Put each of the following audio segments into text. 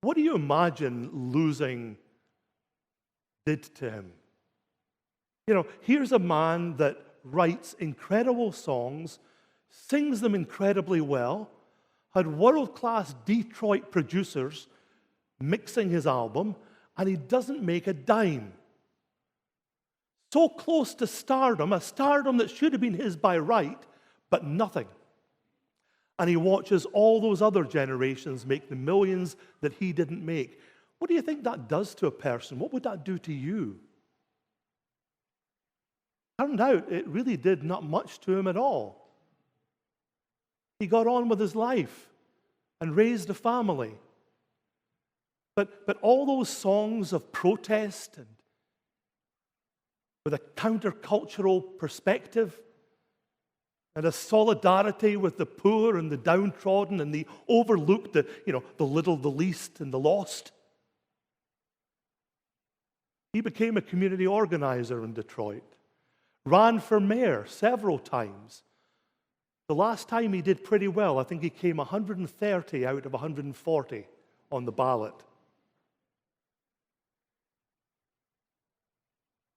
What do you imagine losing did to him? Here's a man that writes incredible songs, sings them incredibly well, had world-class Detroit producers mixing his album, and he doesn't make a dime. So close to stardom, a stardom that should have been his by right, but nothing. And he watches all those other generations make the millions that he didn't make. What do you think that does to a person? What would that do to you? Turned out it really did not much to him at all. He got on with his life and raised a family. But all those songs of protest and with a countercultural perspective and a solidarity with the poor and the downtrodden and the overlooked, the little, the least, and the lost. He became a community organizer in Detroit, ran for mayor several times. The last time he did pretty well. I think he came 130 out of 140 on the ballot.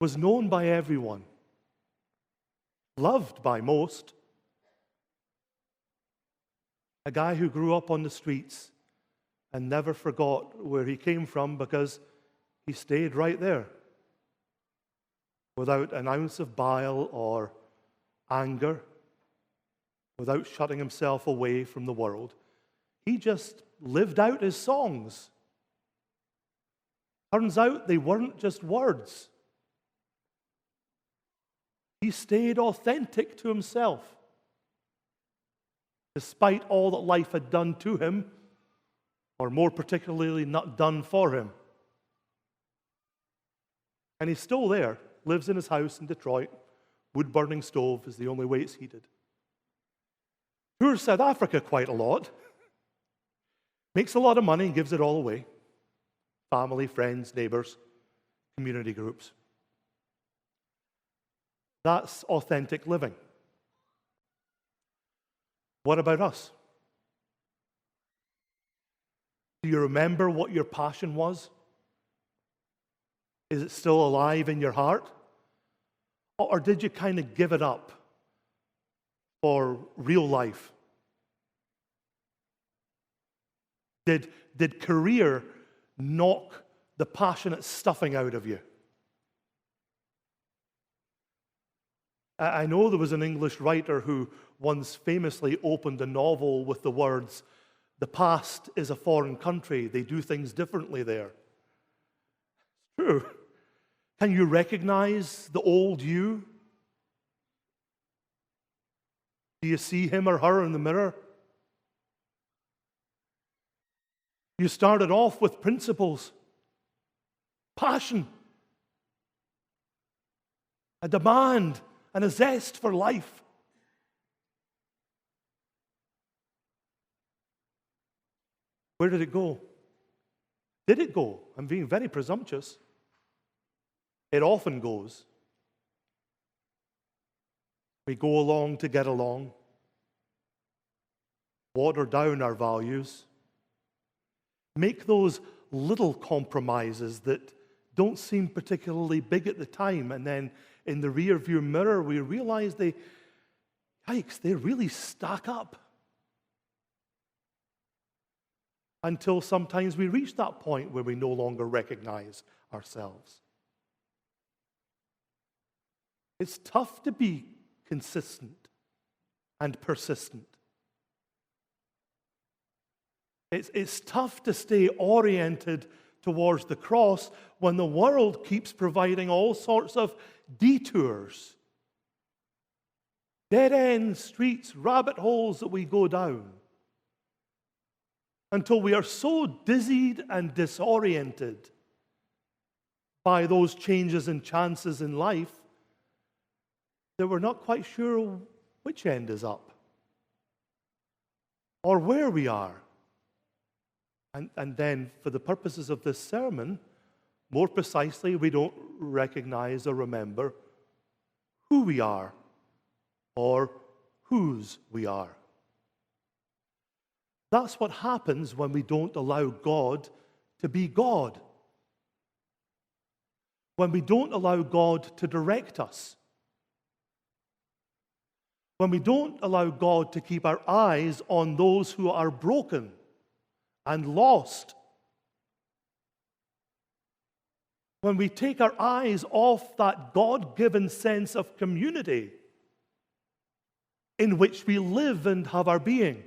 Was known by everyone, loved by most. A guy who grew up on the streets and never forgot where he came from because he stayed right there without an ounce of bile or anger, without shutting himself away from the world. He just lived out his songs. Turns out they weren't just words. He stayed authentic to himself, despite all that life had done to him, or more particularly, not done for him. And he's still there, lives in his house in Detroit. Wood-burning stove is the only way it's heated. Tours South Africa quite a lot. Makes a lot of money and gives it all away. Family, friends, neighbors, community groups. That's authentic living. What about us? Do you remember what your passion was? Is it still alive in your heart? Or did you kind of give it up for real life? Did career knock the passionate stuffing out of you? I know there was an English writer who once famously opened a novel with the words, "The past is a foreign country. They do things differently there." It's true. Can you recognize the old you? Do you see him or her in the mirror? You started off with principles, passion, a demand, and a zest for life. Where did it go? Did it go? I'm being very presumptuous. It often goes. We go along to get along, water down our values, make those little compromises that don't seem particularly big at the time, and then in the rearview mirror we realize they really stack up. Until sometimes we reach that point where we no longer recognize ourselves. It's tough to be consistent and persistent. It's tough to stay oriented towards the cross when the world keeps providing all sorts of detours, dead-end streets, rabbit holes that we go down, until we are so dizzied and disoriented by those changes and chances in life that we're not quite sure which end is up or where we are. And then, for the purposes of this sermon, more precisely, we don't recognize or remember who we are or whose we are. That's what happens when we don't allow God to be God. When we don't allow God to direct us. When we don't allow God to keep our eyes on those who are broken and lost. When we take our eyes off that God-given sense of community in which we live and have our being.